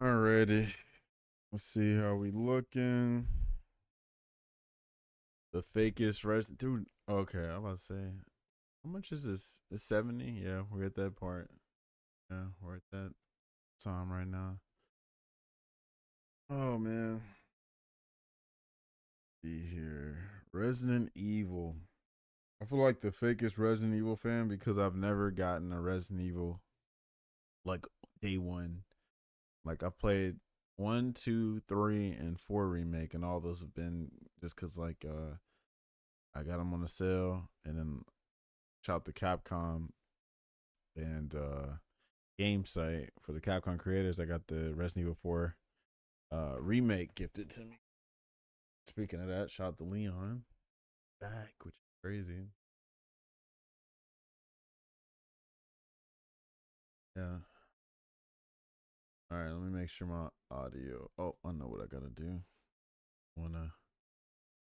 Alrighty. Let's see how we looking. The fakest resident dude. Okay, I'm about to say. How much is this? It's 70? Yeah, we're at that part. Yeah, we're at that time right now. Oh man. Be here. Resident Evil. I feel like the fakest Resident Evil fan because I've never gotten a Resident Evil like day one. Like I played one, two, three, and four remake, and all those have been just cause like I got them on the sale, and then shout out to Capcom and game site for the Capcom creators. I got the Resident Evil 4 remake gifted to me. Speaking of that, shout out to Leon back, which is crazy. Yeah. All right, let me make sure my audio. Oh, I know what I gotta do. Wanna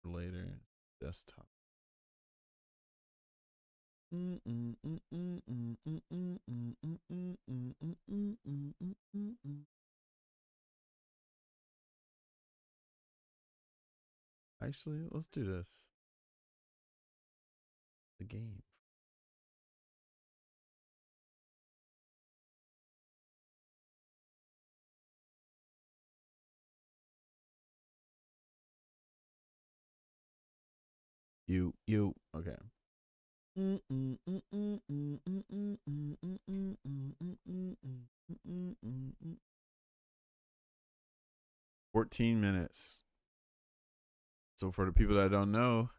later desktop. Mm-mm-mm-mm-mm-mm-mm-mm-mm-mm-mm-mm-mm-mm. 'Actually, let's do this. The game. You. Okay. 14 minutes. So for the people that don't know,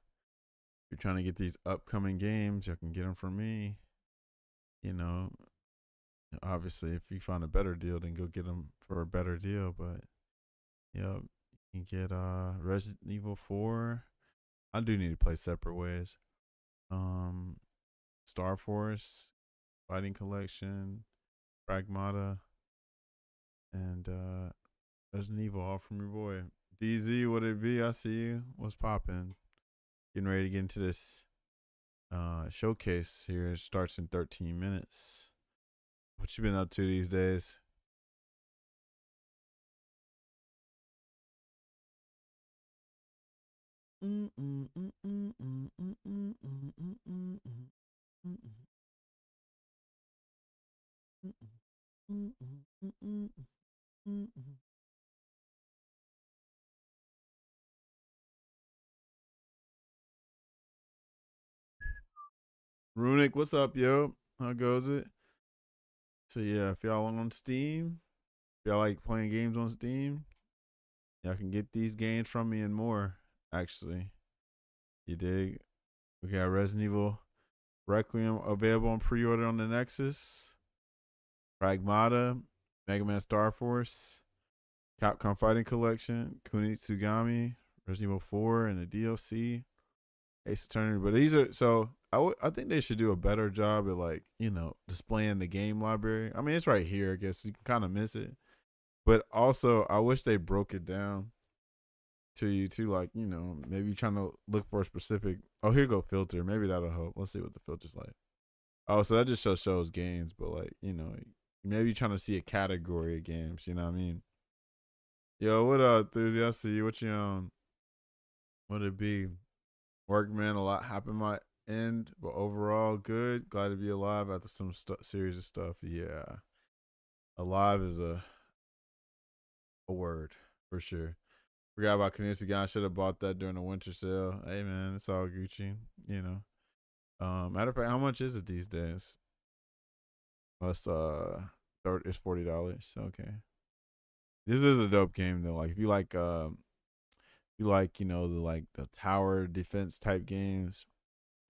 if you're trying to get these upcoming games, you can get them from me. You know, obviously, if you find a better deal, then go get them for a better deal. But yeah, you can get Resident Evil 4. I do need to play separate ways. Um, Star Force, Fighting Collection, Pragmata, and Resident Evil, all from your boy. DZ, what it be? I see you. What's popping? Getting ready to get into this showcase here. It starts in 13 minutes. What you been up to these days? Runic, what's up, yo? How goes it? So yeah, if y'all on Steam, if y'all like playing games on Steam, y'all can get these games from me and more. Actually, you dig? We got Resident Evil Requiem available on pre-order on the Nexus. Pragmata, Mega Man Star Force, Capcom Fighting Collection, Kunitsugami, Resident Evil 4, and the DLC, Ace Attorney. But these are so I think they should do a better job at like displaying the game library. I mean, it's right here. I guess you can kind of miss it, but also I wish they broke it down to you too. Like maybe trying to look for a specific. Oh, here go filter. Maybe that'll help. Let's see what the filter's like. Oh, so that just shows games, but like maybe trying to see a category of games. You know what I mean? Yo, what up, enthusiast? I see you. What you on? What it be? Work, man. A lot happened my end, but overall good. Glad to be alive after some series of stuff. Yeah, alive is a word for sure. Forgot about Kanisa. I should have bought that during the winter sale. Hey man, it's all Gucci. You know. Matter of fact, how much is it these days? Plus, it's $40. Okay. This is a dope game though. Like if you like, the tower defense type games,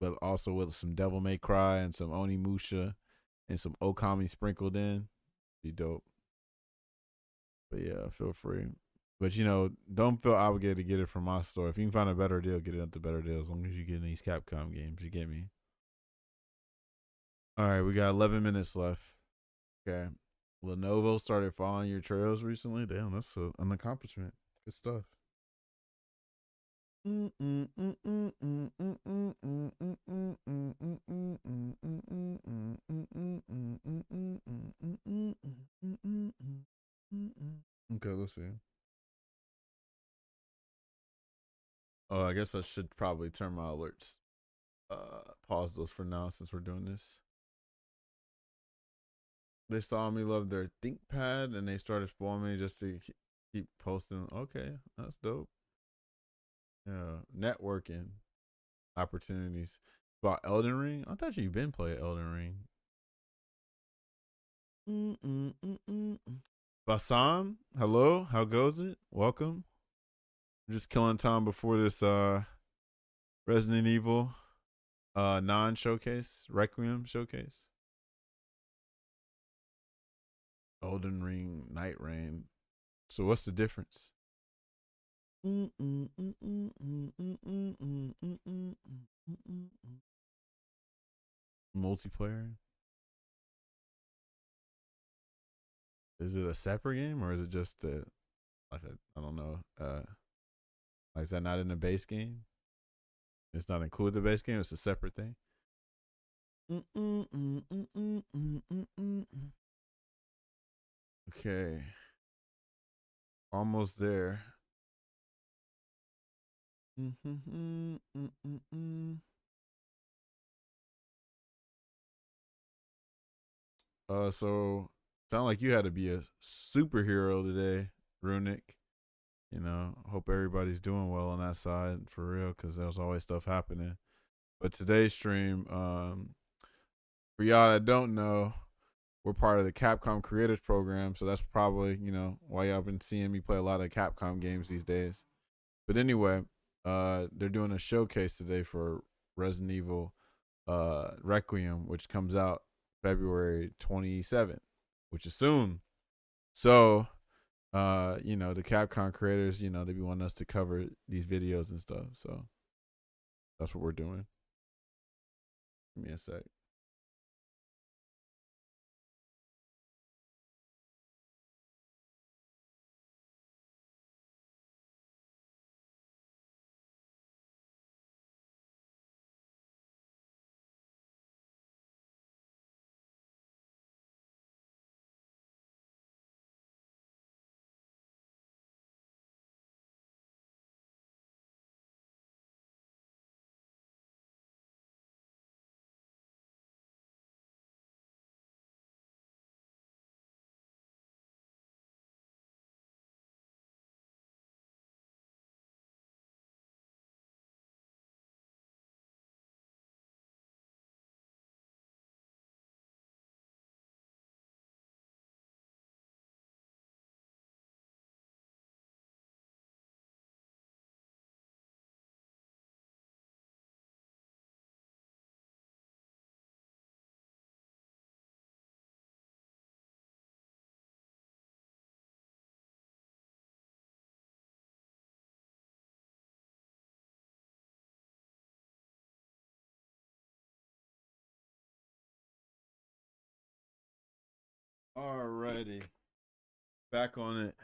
but also with some Devil May Cry and some Onimusha and some Okami sprinkled in, be dope. But yeah, feel free. But don't feel obligated to get it from my store. If you can find a better deal, get it at the better deal. As long as you get these Capcom games, you get me. All right, we got 11 minutes left. Okay. Lenovo started following your trails recently. Damn, that's an accomplishment. Good stuff. Okay, let's see. Oh, I guess I should probably turn my alerts. Pause those for now since we're doing this. They saw me love their ThinkPad and they started spoiling me just to keep posting. Okay, that's dope. Yeah, networking opportunities. About Elden Ring, I thought you've been playing Elden Ring. Bassam, hello, how goes it? Welcome. Just killing time before this Resident Evil non showcase, Requiem showcase. Elden Ring, Night Rain. So what's the difference? Multiplayer. Is it a separate game or is it just like a I don't know like is that not in the base game? It's not included the base game. It's a separate thing. Okay, almost there. So sound like you had to be a superhero today, Runic. You know, hope everybody's doing well on that side for real, because there's always stuff happening. But today's stream, for y'all that don't know, we're part of the Capcom Creators Program, so that's probably why y'all been seeing me play a lot of Capcom games these days. But anyway, they're doing a showcase today for Resident Evil Requiem, which comes out February 27th, which is soon. So, the Capcom creators, they be wanting us to cover these videos and stuff. So that's what we're doing. Give me a sec. Alrighty, back on it.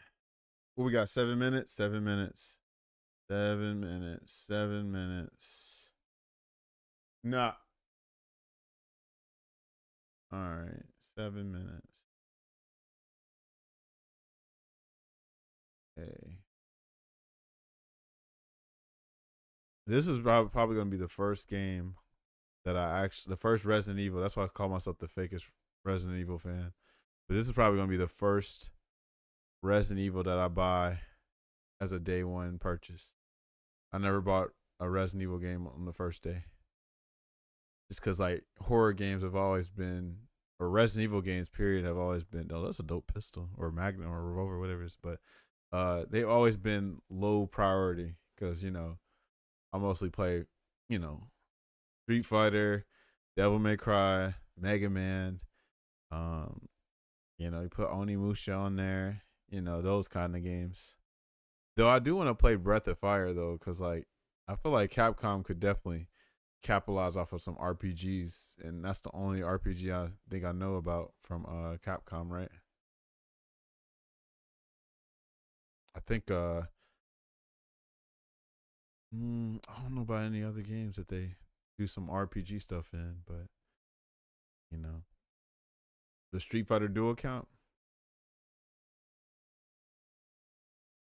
What we got? 7 minutes. 7 minutes. 7 minutes. 7 minutes. Nah. All right. 7 minutes. Hey. This is probably going to be the first game that the first Resident Evil. That's why I call myself the fakest Resident Evil fan. But this is probably going to be the first Resident Evil that I buy as a day one purchase. I never bought a Resident Evil game on the first day. Just because like horror games have always been, or Resident Evil games period have always been, oh, that's a dope pistol or magnum or revolver, whatever it is. But they've always been low priority because, I mostly play, Street Fighter, Devil May Cry, Mega Man. Um, you put Onimusha on there, those kind of games. Though I do want to play Breath of Fire though, because like I feel like Capcom could definitely capitalize off of some RPGs, and that's the only RPG I think I know about from Capcom, right? I think I don't know about any other games that they do some RPG stuff in, but you know, the Street Fighter Dual count.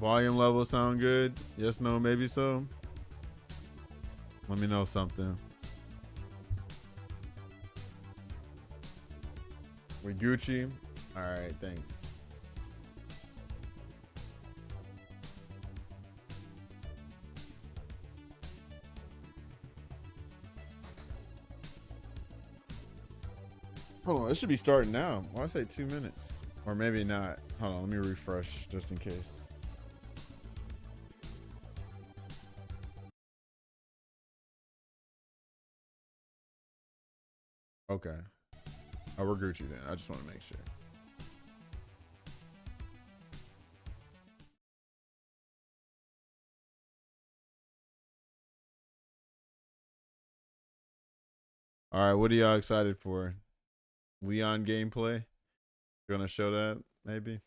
Volume level sound good? Yes, no, maybe so. Let me know something. We Gucci. All right, thanks. Hold on, it should be starting now. Why I say 2 minutes? Or maybe not. Hold on, let me refresh just in case. Okay. Oh, we're Gucci then. I just want to make sure. All right, what are y'all excited for? Leon gameplay? You're gonna show that maybe?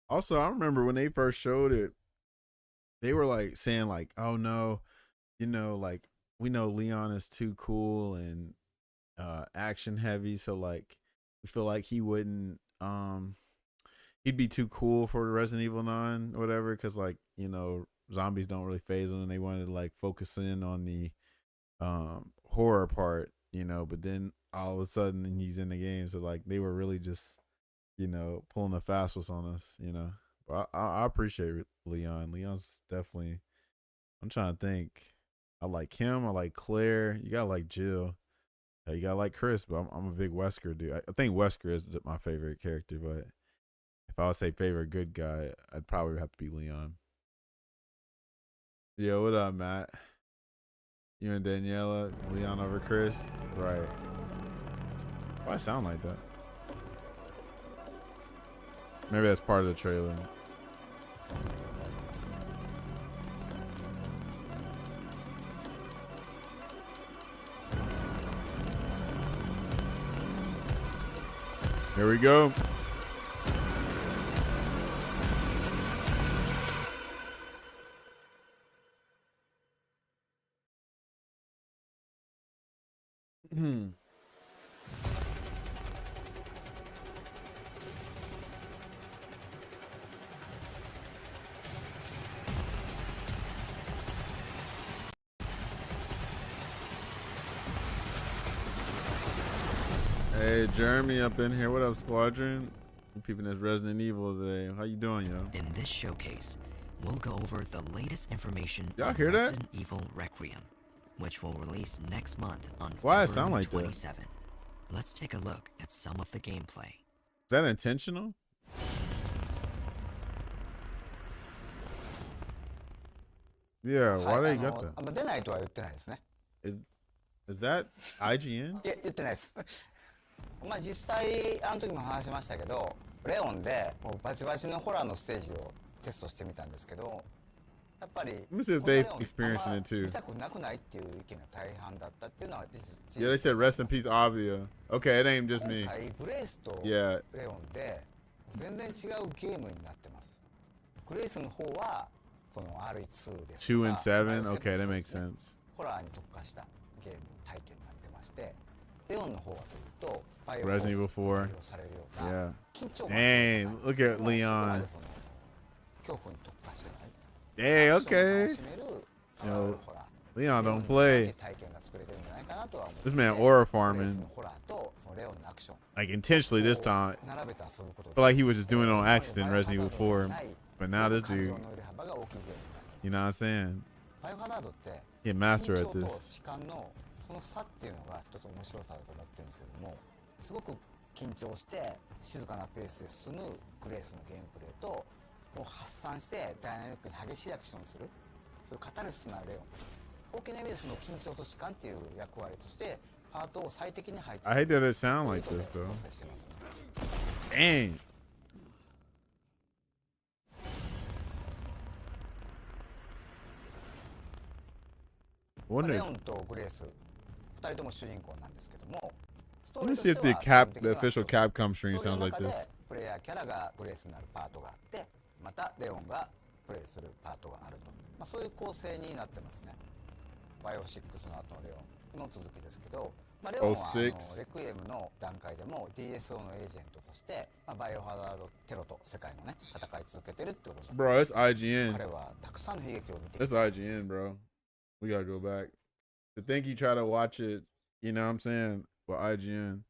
Also, I remember when they first showed it, they were like saying like, "Oh no, you know, like we know Leon is too cool and action heavy, so like we feel like he wouldn't he'd be too cool for Resident Evil 9 or whatever, because like, you know, zombies don't really phase him, and they wanted to like focus in on the horror part, you know, but then all of a sudden he's in the game, so like they were really just, you know, pulling the fast ones on us, you know. But I appreciate Leon. Leon's definitely, I'm trying to think. I like him. I like Claire. You gotta like Jill. You gotta like Chris, but I'm a big Wesker dude. I think Wesker is my favorite character, but if I would say favorite good guy, I'd probably have to be Leon. Yo, what up, Matt? You and Daniela, Leon over Chris? Right. Why I sound like that? Maybe that's part of the trailer. Here we go. Hey, Jeremy up in here. What up, Squadron? I'm peeping this Resident Evil today. How you doing, yo? In this showcase, we'll go over the latest information Y'all on hear that? Resident Evil Requiem, which will release next month on Why it February sound like that? 27. Let's take a look at some of the gameplay. Is that intentional? Yeah, why they got that? 出ないとは言ってないですね。 Is that IGN? いや、言ってないです。まあ実際、あの時も話しましたけど、レオンでもうバチバチのホラーのステージをテストしてみたんですけど、やっぱり、Let me see if they've experienced it too. 見たくなくないっていう意見が大半だったっていうのは事実。 Yeah, they said rest in peace, Avia. Okay, it ain't just me. 今回グレイスと Yeah. レオンで全然違うゲームになってます。グレイスの方はその RE2 ですとか 2 and 7? Okay, that makes sense. ホラーに特化したゲーム体験になってまして、レオンの方はというと Resident Evil 4. されるような Yeah. 緊張感 Dang, look at そこま Leon. でその恐怖に特化してない Hey, アクションを okay. 楽しめるサバイバルホラー Leon レオン don't に play. 体験が作れてるんじゃないかなとは思う This man aura グレイス farming. のホラーとそのレオンのアクション Like intentionally this time. 並べて遊ぶこと Feel like he was just doing it on accident in Resident Evil 4. But now this 感情 dude, の入れ幅が大きいゲームになる you know what I'm saying? バイオハザードって He a master 緊 at 張と this. 時間のその差っていうのが一つ面白さだと思ってるんですけども、すごく緊張して静かなペースで進むグレースのゲームプレイと、もう発散してダイナミックに激しいアクションをする、そういうカタルシスなレオン。大きな意味でその緊張と時間っていう役割としてパートを最適に配置す I る。 hate that it sound like this という though. ことで構成してますね。 Dang. Wonder. レオンとグレース2人とも主人公なんですけども、 Let me see if the official Capcom stream sounds like this. プレイヤーキャラがグレースになるパートがあって、またレオンがプレイするパートがあると、そういう構成になってますね。バイオ6の後のレオンの続きですけど、レオンはレクイエムの段階でも DSO のエージェントとして、バイオハザードテロと世界のね戦い続けてるってことです。Bro, it's IGN. 彼はたくさんの悲劇を見て。It's IGN, bro. We gotta go back. To think you try to watch it, you know what I'm saying? But IGN.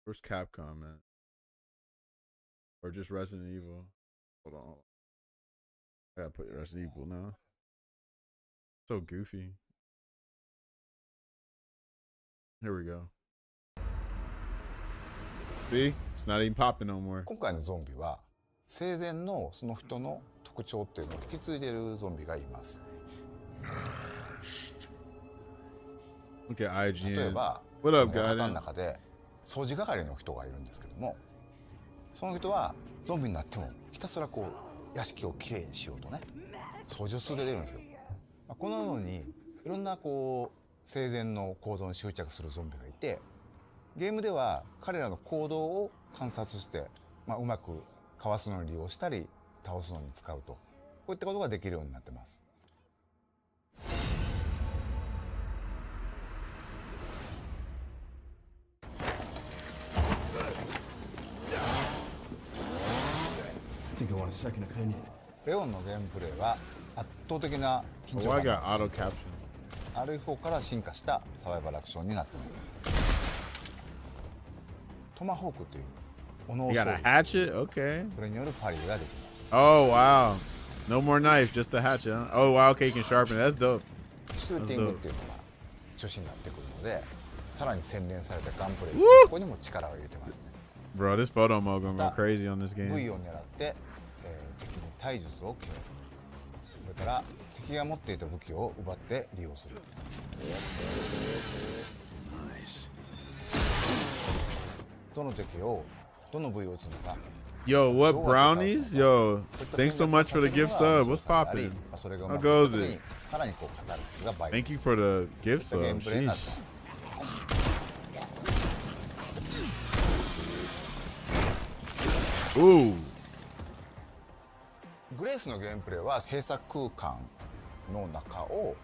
Where's Capcom, man? Or just Resident Evil? Hold on. I gotta put Resident Evil now. So goofy. Here we go. See? It's not even popping no more. 今回のゾンビは生前のその人の特徴っていうのを引き継いでいるゾンビがいます。 Look at IGN. 例えば、 What up, 館 guy? の中で掃除係の人がいるんですけども、その人はゾンビになってもひたすらこう屋敷をきれいにしようとね掃除を続けてるんですよ。このようにいろんなこう生前の行動に執着するゾンビがいて、ゲームでは彼らの行動を観察して、うまくかわすのに利用したり倒すのに使うと、こういったことができるようになってます。レオンのゲームプレイは圧倒的な緊張 Oh, I 感 got の auto caption. RF4 から進化したサバイバルアクションになっています。トマホークという斧を You 装 got a 備、 hatchet? Okay. それによるパリができます。 Oh, wow. No more knife, just a hatchet, huh? Oh, wow, okay, you can sharpen it. That's dope. シューティングっていうのが中心になってくるので、さらに洗練されたガンプレイ、 Woo! ここにも力を入れてますね。 Bro, this photo mode gonna go crazy on this game. V を狙って、敵に体術を決める。それから敵が持っていた武器を奪って利用する。どの敵をどの部位を撃つのか。 Yo, what brownies? Yo, thanks so much for the gift sub. What's poppin'? How goes it? さらにこうカタルシスが倍増 Thank you for the gift ゲーム sub. プレイになって Sheesh. ます。Ooh. グレースのゲームプレイは閉鎖空間の中を、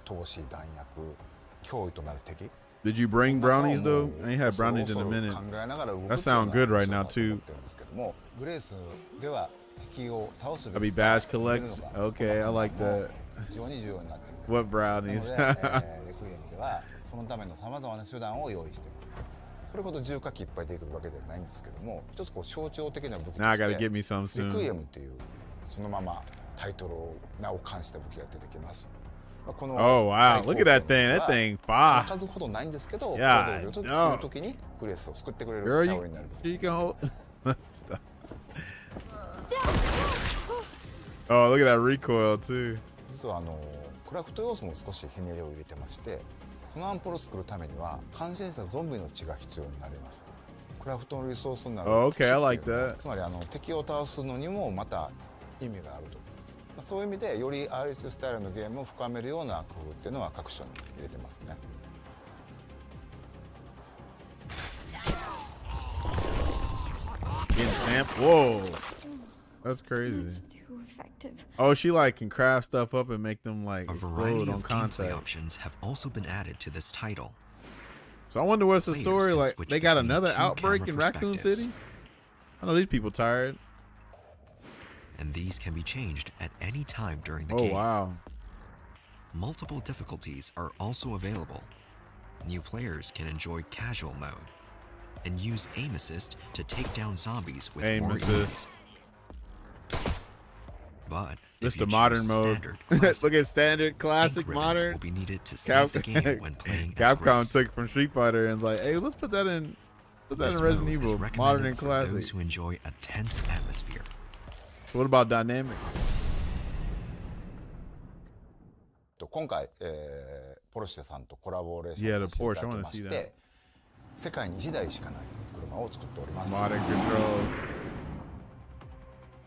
投資弾薬脅威となる敵 Did you bring brownies though? I ain't had brownies in a 恐る minute. 恐る考えながら動く That sound good right now っていうの too. が思ってるんですけども、グレースでは敵を倒す I'll be badge collect. Okay, I like that. 非常に重要になってくる。 What brownies? なので、レクイエムではそのためのさまざまな手段を用意しています。それほど重火器いっぱい出てくるわけではないんですけども、一つこう象徴的な武器と Now I し gotta て get me some レクイエ soon. ムというそのままタイトルを名を冠した武器が出てきます。この Oh wow, look at that thing. That thing その fire. 数ほどないんですけど、 Yeah, 数を入れると no. いう時にグレースを救ってくれる Girl, 頼りになる。 you can hold. Stop. Oh, look at that recoil too. 実はクラフト要素も少しひねりを入れてまして、そのアンポロを作るためには感染したゾンビの血が必要になります。クラフトのリソースになる Oh, okay, 血っていうのは I like that. つまり敵を倒すのにもまた意味があると。そういう意味でより RS スタイルのゲームを深めるような工夫っていうのは各所に入れてますね。Getting samp. Whoa, that's crazy. It's too effective. Oh, she like can craft stuff up and make them like A variety explode on of gameplay contact. options have also been added to this title. So I wonder what's the Players story can like. switch They got between another two outbreak camera in Raccoon perspectives. City. I know these people tired. And these can be changed at any time during the Oh game. wow. Multiple difficulties are also available. New players can enjoy casual mode and use aim assist to take down zombies with Aim more assist. ease. But This if the you modern choose mode. standard, classic, Look at standard, classic, ink ribbons modern. will be needed to Cap- save the game when playing as Capcom Grace. took from Street Fighter and was like, hey, let's put that in This Resident mode is Evil, recommended modern and for classic. those who enjoy a tense atmosphere. So what about dynamic? 今回、ポルシェさんとコラボレーショ Yeah, ン the させてい Porsche. た I だき want ま to see し that. て、世界に1台しかない車を作っております。 Modern controls.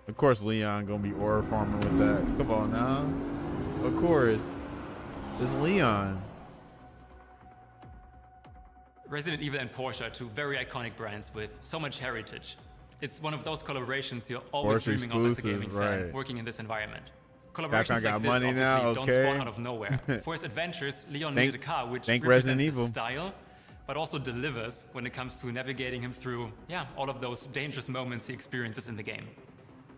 Of course, Leon gonna be aura farming with that. Come on now. Of course, it's Leon. Resident Evil and Porsche are two very iconic brands with so much heritage. It's one of those collaborations you're always Porsche dreaming of as a gaming fan, right. working in this environment. Capcom Collaborations got like this money obviously now, don't okay. spawn out of nowhere. For his adventures, Leon Thank- needed a car which thank represents Resident his Evil. style, but also delivers when it comes to navigating him through, all of those dangerous moments he experiences in the game.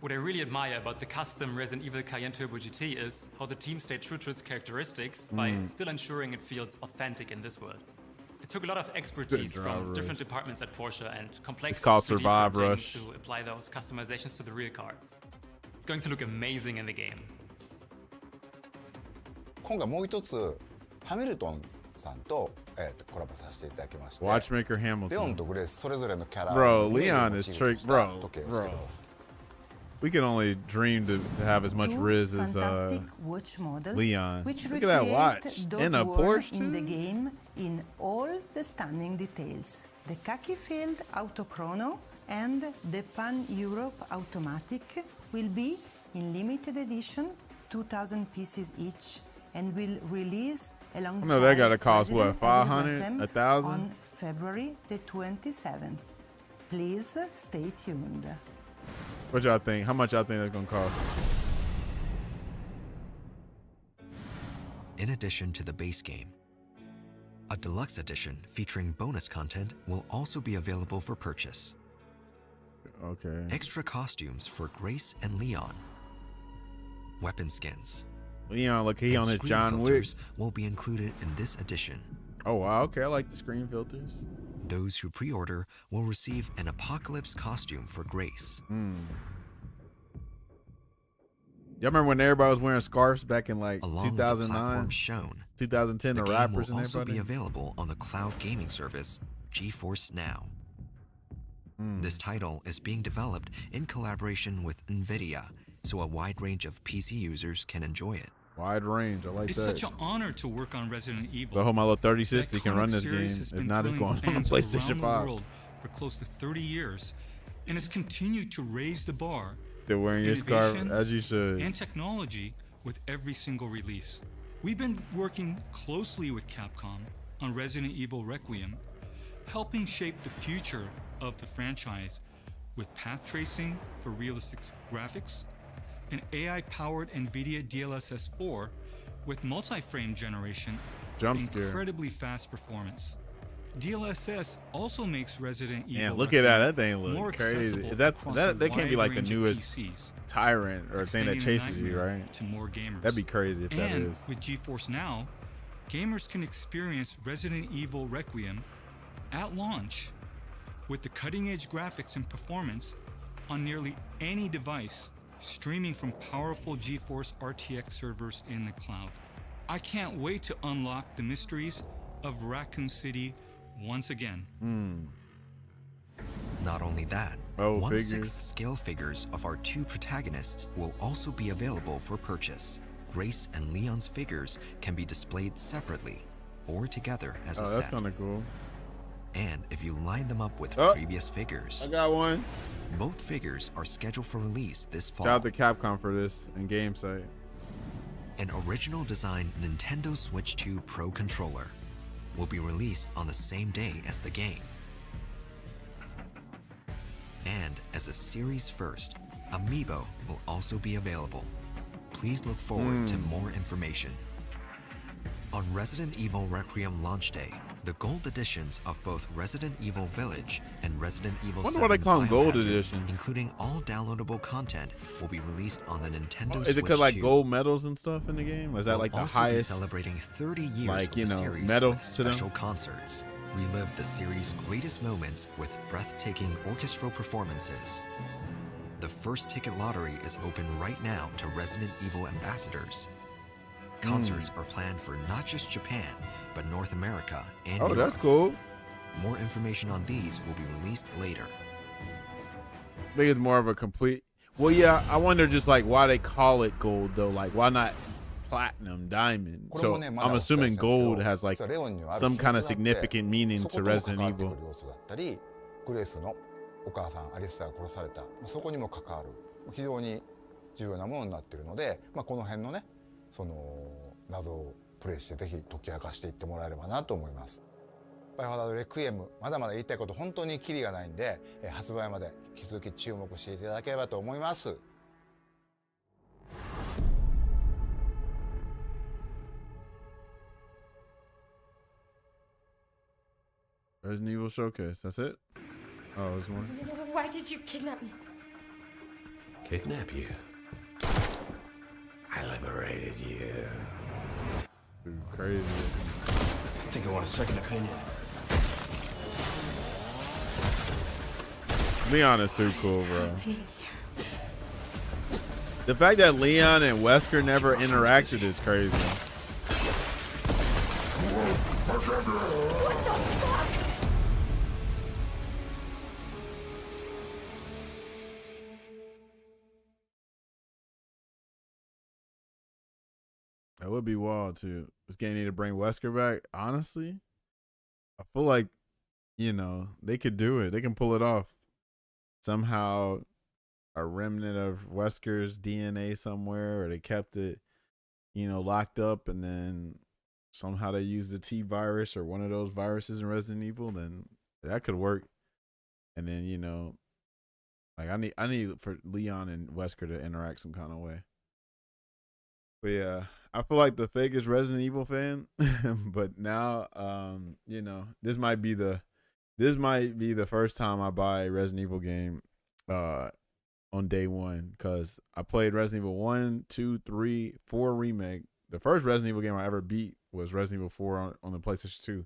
What I really admire about the custom Resident Evil Cayenne Turbo GT is how the team stayed true to its characteristics by still ensuring it feels authentic in this world. It took a lot of expertise Drive from Rush. different departments at Porsche and complex It's called 3D Survive printing Rush. to apply those customizations to the real car. It's going to look amazing in the game. 今回もう一つハミルトンさんと、コラボさせていただきまして Watchmaker レオン Hamilton. とグレースそれぞれのキャラ Bro, をイメージ Leon モ is チーフ trick- にした bro, 時計をつけてます。 We can only dream to have as much Two riz as fantastic watch models Leon. which Look at that recreate watch. those In a worn Porsche, in the too? game in all the stunning details. The khaki-filled autochrono and the Pan-Europe automatic will be in limited edition, 2,000 pieces each, and will release alongside know they gotta cost, what, Resident Evil 500, Requiem 1,000? on February the 27th. Please stay tuned. What y'all think? How much y'all think that's gonna cost? In addition to the base game, a deluxe edition featuring bonus content will also be available for purchase. Okay. Extra costumes for Grace and Leon, weapon skins, Leon, look, he and on his screen John Wick. filters will be included in this edition. Oh wow, okay, I like the screen filters. Those who pre-order will receive an Apocalypse costume for Grace. Y'all remember when everybody was wearing scarves back in like Along with the 2009, platforms shown, 2010, the the game rappers will and also be everybody? available on the cloud gaming service GeForce Now. This title is being developed in collaboration with NVIDIA, so a wide range of PC users can enjoy it. Wide range, I like It's that. such an honor to work on Resident Evil. So I hope my little The 3060 can run iconic this game. series has If been not, it's thrilling going on the fans PlayStation around 5. the world for close to 30 years, and has continued to raise the bar They're wearing your scarf innovation as you should. and technology with every single release. We've been working closely with Capcom on Resident Evil Requiem, helping shape the future of the franchise with path tracing for realistic graphics, and AI-powered NVIDIA DLSS 4 with multi-frame generation Jump and scare. incredibly fast performance. DLSS also makes Resident Evil Man, look at that. That Requiem thing more look crazy. accessible Is that across that a can't be wide like the range of newest PCs, tyrant or thing that extending the chases you, nightmare right? to more gamers. That'd be crazy if that And is. with GeForce Now, gamers can experience Resident Evil Requiem at launch with the cutting-edge graphics and performance on nearly any device, streaming from powerful GeForce RTX servers in the cloud. I can't wait to unlock the mysteries of Raccoon City once again. Not only that, Oh, 1/6 figures. scale figures of our two protagonists will also be available for purchase. Grace and Leon's figures can be displayed separately or together as a Oh, that's set. kind of cool. And if you line them up with Oh. previous figures, I got one. both figures are scheduled for release this fall. Shout out to Capcom for this and game site. An original design Nintendo Switch 2 Pro controller will be released on the same day as the game. And as a series first, Amiibo will also be available. Please look forward to more information. On Resident Evil Requiem launch day, the gold editions of both Resident Evil Village and Resident Evil Wonder 7 why they call 'em gold Biohazard, editions. including all downloadable content, will be released on the Nintendo Is it Switch because like 2. gold medals and stuff in the game? Is that We'll like the also highest? be celebrating 30 years like, of you the know, series medal with to them? special concerts. Relive the series' greatest moments with breathtaking orchestral performances. The first ticket lottery is open right now to Resident Evil ambassadors. Concerts are planned for not just Japan, but North America and Oh, Europe. that's cool. More information on these will be released later. I think it's more of a complete. Well, yeah, I wonder just like why they call it gold though. Like, why not platinum, diamond? これ So もねま I'm だお伝えしてるん assuming ですけど gold has like 実はレオンにはある some 秘密 kind が of あって significant meaning そ to ことも Resident 関わってく Evil. る要素だったりグレースのお母さんアリスタが殺されたそこにも関わる非常に重要なものになっているので、この辺のねその謎をプレイしてぜひ解き明かしていってもらえればなと思います。バイオハザードレクイエムまだまだ言いたいこと本当にキリがないんで、発売まで引き続き注目していただければと思います。Resident Evil Showcase. That's it? Oh, there's one. Why did you kidnap me? Kidnap you? I liberated you. Dude, crazy. I think I want a second opinion. Leon is too cool, bro. The fact that Leon and Wesker never interacted is crazy. That would be wild too. This game need to bring Wesker back. Honestly, I feel like, you know, they could do it. They can pull it off. Somehow a remnant of Wesker's DNA somewhere, or they kept it, you know, locked up, and then somehow they used the T virus or one of those viruses in Resident Evil, then that could work. And then, you know, like I need for Leon and Wesker to interact some kind of way. But yeah, I feel like the fakest Resident Evil fan, but now, you know, this might be the first time I buy a Resident Evil game, on day one, because I played Resident Evil 1, 2, 3, 4 remake. The first Resident Evil game I ever beat was Resident Evil 4 on the PlayStation 2,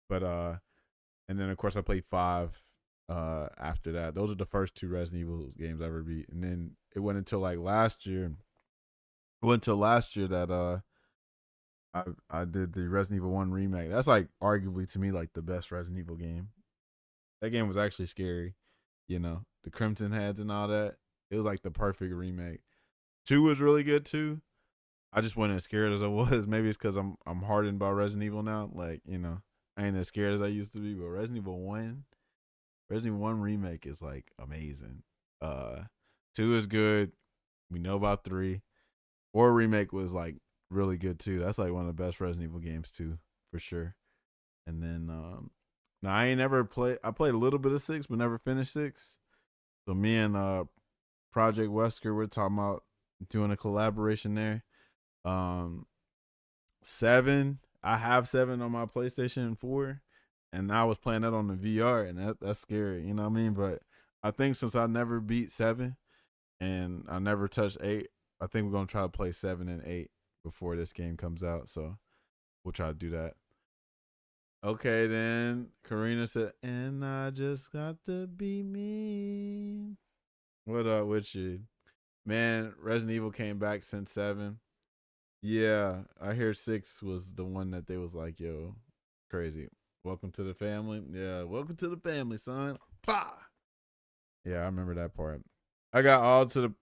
but and then of course I played 5 after that. Those are the first 2 Resident Evil games I ever beat, and then it wasn't until like last year. That I did the Resident Evil 1 remake. That's like arguably to me like the best Resident Evil game. That game was actually scary, you know, the Crimson Heads and all that. It was like the perfect remake. 2 was really good too. I just wasn't as scared as I was. Maybe it's because I'm hardened by Resident Evil now. Like, you know, I ain't as scared as I used to be. But Resident Evil 1 remake is like amazing. 2 is good. We know about 3. 4 remake was like really good too. That's like one of the best Resident Evil games too, for sure. And then now I ain't never played. I played a little bit of 6, but never finished 6. So me and Project Wesker, we're talking about doing a collaboration there. 7, I have 7 on my PlayStation 4, and I was playing that on the VR, and that's scary, you know what I mean? But I think since I never beat 7 and I never touched 8, I think we're gonna try to play 7 and 8 before this game comes out. So we'll try to do that. Okay, then Karina said, and I just got to be me. What up with you? Man, Resident Evil came back since 7. Yeah, I hear 6 was the one that they was like, yo, crazy. Welcome to the family. Yeah, welcome to the family, son. Bah! Yeah, I remember that part. I got to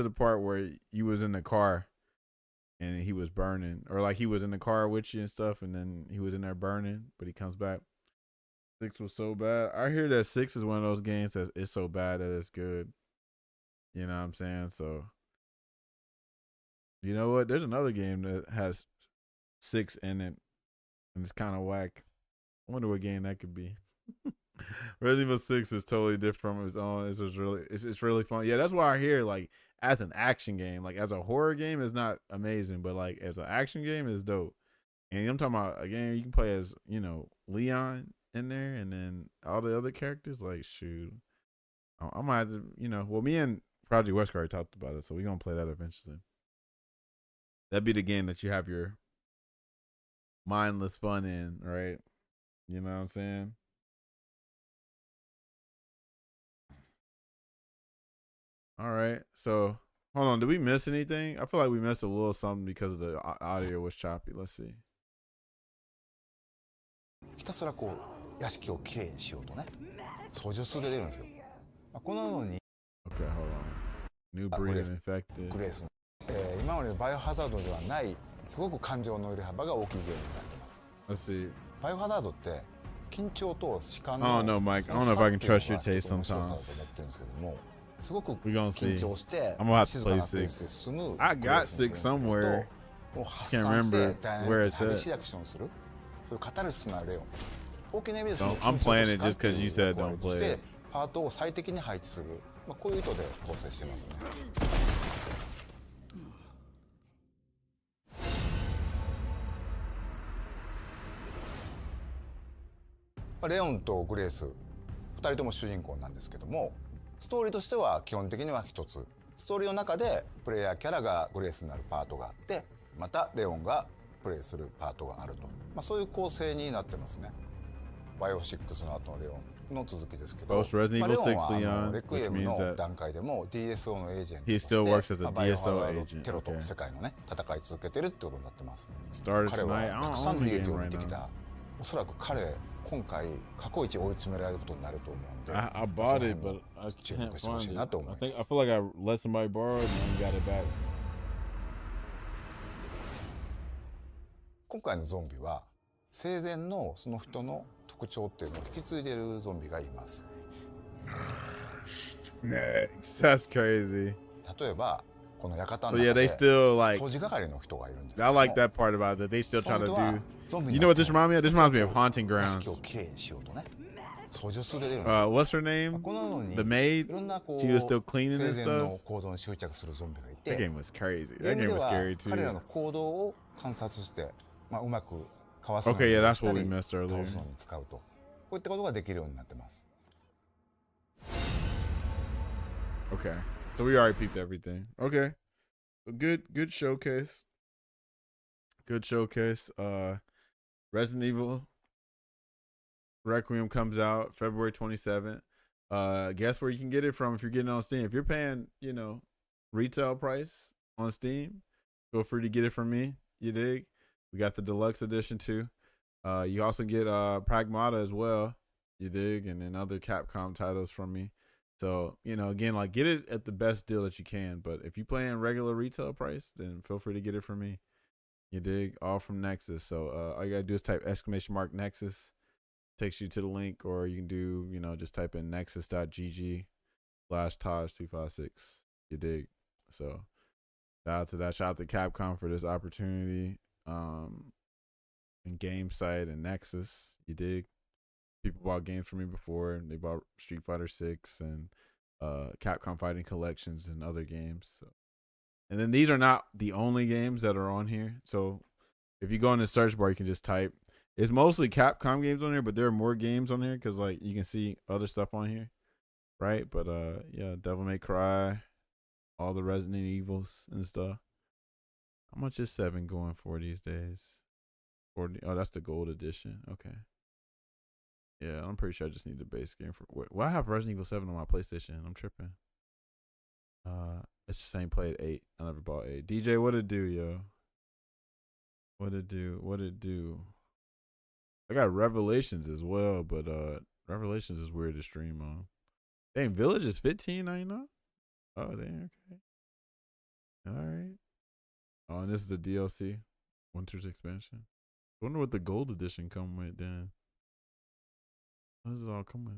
the part where you was in the car and he was burning, or like he was in the car with you and stuff, and then he was in there burning, but he comes back. 6 was so bad. I hear that 6 is one of those games that it's so bad that it's good. You know what I'm saying? So, you know what? There's another game that has 6 in it, and it's kind of whack. I wonder what game that could be. Resident Evil 6 is totally different from its own. It's really fun. Yeah, that's why I hear, like, as an action game, like as a horror game, it's not amazing, but like as an action game, it's dope. And I'm talking about a game you can play as, you know, Leon in there, and then all the other characters. Like, shoot, I might have to, you know. Well, me and Project Wesker already talked about it, so we're gonna play that eventually. That'd be the game that you have your mindless fun in, right? You know what I'm saying? All right. So, hold on. Did we miss anything? I feel like we missed a little something because the audio was choppy. Let's see. ひたすらこう屋敷をきれいにしようとね、操縦数で出るんですよ。このように Okay, hold on. New breed of infected. グレースの、今までのバイオハザードではないすごく感情の揺れ幅が大きいゲームになってます。Let's see. バイオハザードって緊張と弛緩 I don't の know, Mike. I don't know if I can trust your taste 面白さだと思 sometimes. ってるんですけども、すごく We gonna see. 緊張して I'm gonna have to 静かな play ペースで 6. 進む I got 6 somewhere. を発 Can't 散して remember ダイナミ where ッ it's クに at. 激しいアクションをする、そういうカタルシスのあるレオン大きな意味でそ Don't- の I'm 緊張 playing と it 弛緩 just とい 'cause you う said 役割 don't と play して it. パートを最適に配置する、こういう意図で構成してますね。レオンとグレース2人とも主人公なんですけども、ストーリーとしては基本的には一つ、ストーリーの中でプレイヤーキャラがグレースになるパートがあって、またレオンがプレイするパートがあると、そういう構成になってますね。バイオ6の後のレオンの続きですけど、 Post Resident レ Evil オン 6は Leon, レクイエ which ム means の that 段階でも DSO のエージェントと he して still works as a バイオハ DSO ザード agent. テロと Okay. 世界のね戦い続けてるってことになってます。 Started 彼 tonight. は I た don't くさん own の the 悲劇 game を見 right てき now. た。おそらく彼今回過去一追い詰められることになると思うんで、 I そ bought の it, 辺 but も I 注 can't 目してほし find い it. なと思 I い think ま I す。 feel like I let somebody borrow it and then got it back. 今回のゾンビは生前のその人の特徴っていうのを引き継いでいるゾンビがいます。 Next. That's crazy. 例えばこの館 So の yeah, 中 they で still like. 掃除係の人がいるんですけ I ども、 like that part about it. That they still その try to 人は do. ゾンビ You に know な what って this も reminds me of? This reminds me of Haunting 屋敷 Grounds. をきれいにしようとね、掃除するで出るんですよ。 What's her name? このように The い maid. ろんなこう She was still cleaning 生 and 前 stuff. の行動に執着するゾンビがい That て、 game was crazy. ゲー That ム game で was は scary 彼ら too. の行動を観察して、うまくかわすの Okay, に yeah, that's した what り we missed earlier. 倒すのに使うと、こういったことができるようになってます。 Okay, so we already peeped everything. Okay, good showcase. Good showcase. Resident Evil Requiem comes out February 27th. Guess where you can get it from if you're getting it on Steam. If you're paying, retail price on Steam, feel free to get it from me. You dig? We got the deluxe edition too. You also get Pragmata as well. You dig? And then other Capcom titles from me. So, again, like get it at the best deal that you can. But if you playing regular retail price, then feel free to get it from me. You dig? All from Nexus. So all you gotta do is type !Nexus. Takes you to the link, or you can do, just type in nexus.gg/Taj256. You dig? So shout out to that. Shout out to Capcom for this opportunity. And Game Site and Nexus. You dig? People bought games from me before, and they bought Street Fighter 6 and Capcom Fighting Collections and other games. So, and then these are not the only games that are on here. So if you go in the search bar, you can just type. It's mostly Capcom games on here, but there are more games on here because like you can see other stuff on here, right? But yeah, Devil May Cry, all the Resident Evils and stuff. How much is 7 going for these days? 40. Oh, that's the gold edition. Okay. Yeah, I'm pretty sure I just need the base game for. Well, I have Resident Evil 7 on my PlayStation. I'm tripping. It's the same. Played 8. I never bought 8. DJ, what it do, yo? What it do? What it do? I got Revelations as well, but Revelations is weird to stream on. Dang, Village is $15.99. Oh, dang, okay. All right. Oh, and this is the DLC, Winter's Expansion. I wonder what the gold edition come with then. What does it all come with?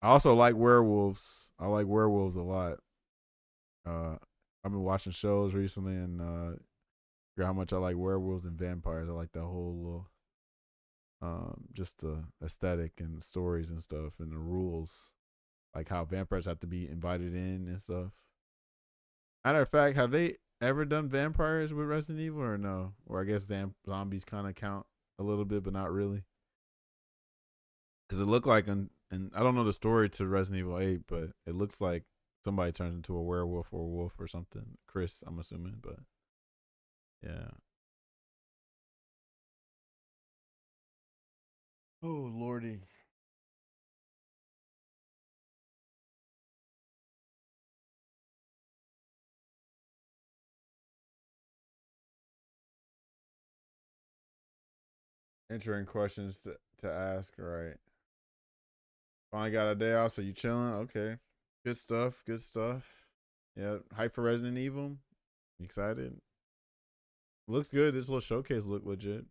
I also like werewolves. I like werewolves a lot. I've been watching shows recently and forgot how much I like werewolves and vampires. I like that whole little just the aesthetic and the stories and stuff and the rules. Like how vampires have to be invited in and stuff. Matter of fact, have they ever done vampires with Resident Evil or no? Or I guess zombies kind of count a little bit, but not really. Because it looked like, and I don't know the story to Resident Evil 8, but it looks like somebody turns into a werewolf or a wolf or something. Chris, I'm assuming, but yeah. Oh, Lordy. Entering questions to ask, right? Finally got a day off, so you chilling? Okay. Good stuff. Good stuff. Yeah. Hype for Resident Evil. You excited? Looks good. This little showcase look legit.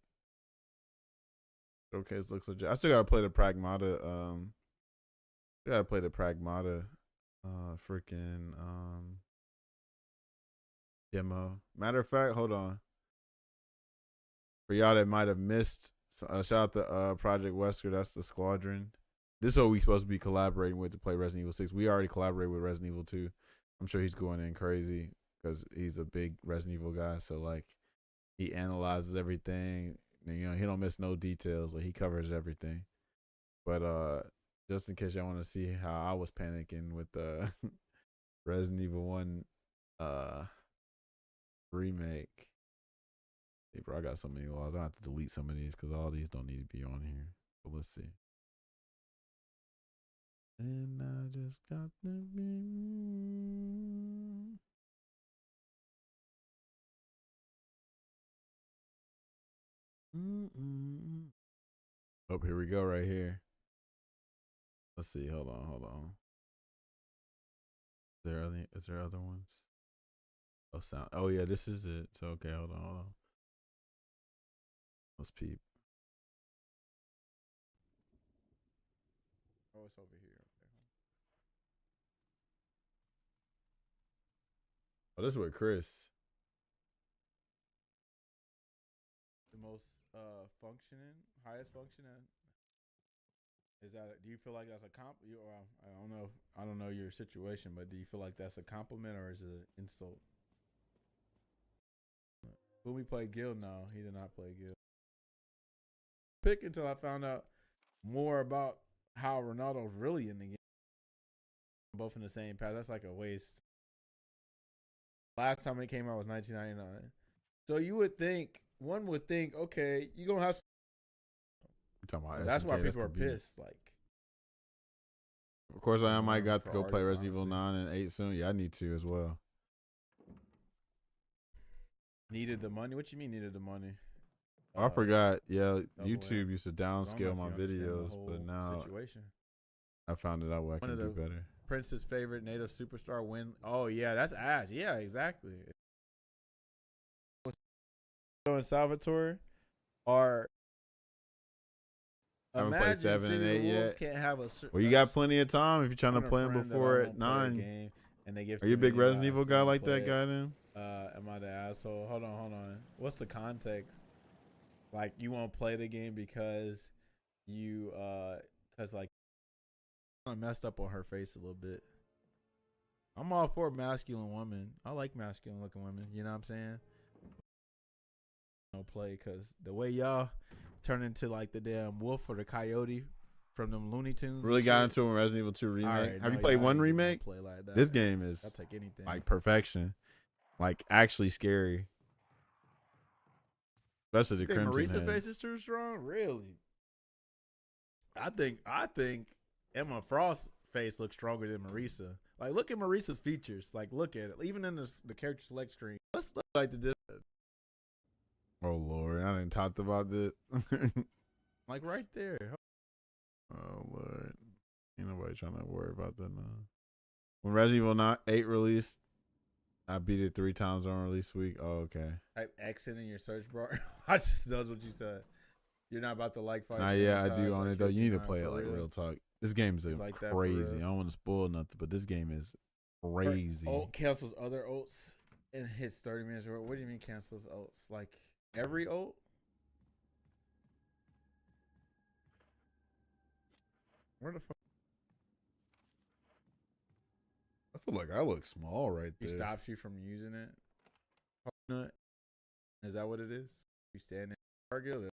Showcase looks legit. I still gotta play the Pragmata. Gotta play the Pragmata. Freaking demo. Matter of fact, hold on. For y'all that might have missed, shout out to Project Wesker. That's the squadron. This is what we supposed to be collaborating with to play Resident Evil 6. We already collaborated with Resident Evil 2. I'm sure he's going in crazy because he's a big Resident Evil guy. So like, he analyzes everything. And, you know, he don't miss no details. Like, he covers everything. But just in case y'all want to see how I was panicking with Resident Evil 1 remake. Hey, bro, I got so many laws. I have to delete some of these because all these don't need to be on here. But let's see. And I just got the Oh, here we go right here. Let's see. Hold on. Is there other ones? Oh, sound. Oh yeah, this is it. So okay, hold on. Let's peep. Oh, it's over here. Okay. Oh, this is with Chris. The most highest functioning. Is that? Do you feel like that's a comp? I don't know your situation, but do you feel like that's a compliment or is it an insult? When we played Guild, no, he did not play Guild. Pick until I found out more about how Ronaldo's really in the game. Both in the same path. That's like a waste. Last time it came out was 1999. So one would think, okay, you're gonna have. Talking about that's why people are pissed. Like, of course, I might got to go play Resident Evil 9 and 8 soon. Yeah, I need to as well. Needed the money? What you mean needed the money? I forgot. Yeah, YouTube used to downscale my videos, but now I found it out where I can do better. Prince's favorite native superstar win. Oh yeah, that's Ash. Yeah, exactly. And Salvatore are. I haven't played 7 and 8 yet. Can't have well, you got plenty of time if you're trying to play them before at 9. And they give. Are you a big Resident Evil guy like that guy then? Am I the asshole? Hold on. What's the context? Like, you won't play the game because you because like I messed up on her face a little bit. I'm all for masculine women. I like masculine looking women. You know what I'm saying? Don't play because the way y'all turn into like the damn wolf or the coyote from them Looney Tunes. Really got into a Resident Evil 2 remake. Right, have you played one remake? Play like that. This game is I'll take anything. Like perfection. Like actually scary. Especially the Crimson Marisa face is too strong? Really? I think Emma Frost's face looks stronger than Marisa. Like, look at Marisa's features. Like, look at it. Even in the character select screen. Let's look like the. Oh Lord, I didn't talk about this. Like right there. Oh Lord, ain't nobody trying to worry about that now. When Resident Evil 8 released, I beat it 3 times on release week. Oh, okay. Type X in your search bar. I just knows what you said. You're not about to like fight. Nah, yeah, I do on it though. You need to play it like real talk. This game is like crazy. I don't want to spoil nothing, but this game is crazy. Ult cancels other ults and hits 30 minutes. What do you mean cancels ults? Like every ult? Where the fuck? I feel like I look small right there. He stops you from using it. Is that what it is? You stand in target.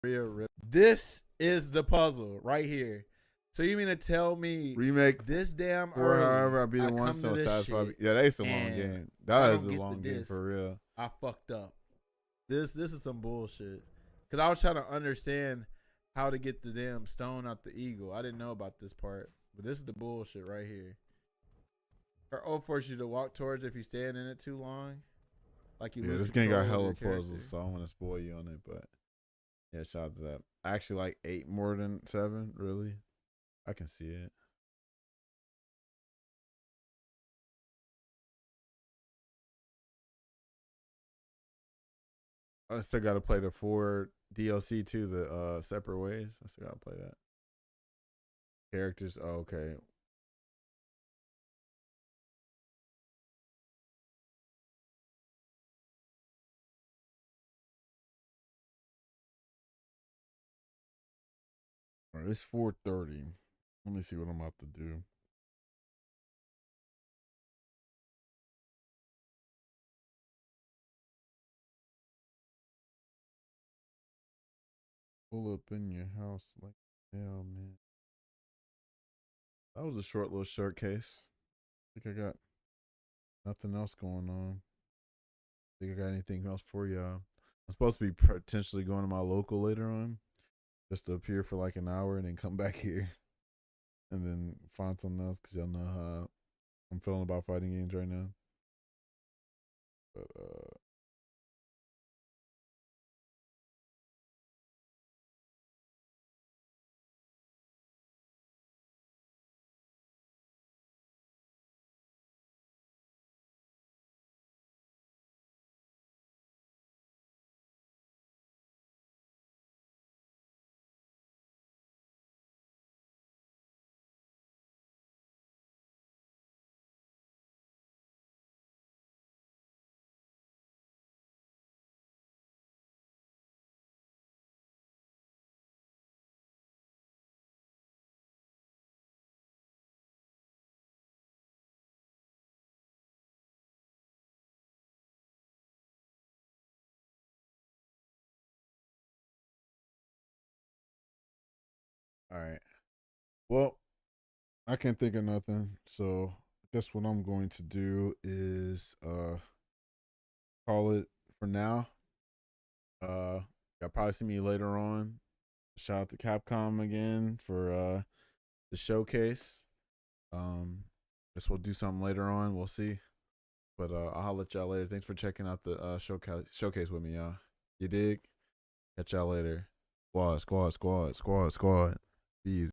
This is the puzzle right here. So you mean to tell me remake this damn or early, however I beat it once so satisfied? Yeah, that's a long game. That is a long game for real. I fucked up. This is some bullshit. Cause I was trying to understand how to get the damn stone out the eagle. I didn't know about this part, but this is the bullshit right here. Her ult forces you to walk towards it if you stand in it too long. Like you lose. This game got hella puzzles, so I don't want to spoil you on it, but yeah, shout out to that. I actually like 8 more than 7, really. I can see it. I still got to play the 4 DLC too, the separate ways. I still got to play that. Characters, oh, okay. All right, it's 4:30. Let me see what I'm about to do. Pull up in your house like hell, man. That was a short little shirt case. I think I got nothing else going on. Think I got anything else for y'all? I'm supposed to be potentially going to my local later on, just to appear for like an hour and then come back here, and then find something else because y'all know how I'm feeling about fighting games right now. But all right. Well, I can't think of nothing. So I guess what I'm going to do is call it for now. You'll probably see me later on. Shout out to Capcom again for the showcase. Guess we'll do something later on. We'll see. But I'll holler at y'all later. Thanks for checking out the showcase with me, y'all. You dig? Catch y'all later. Squad. Be easy.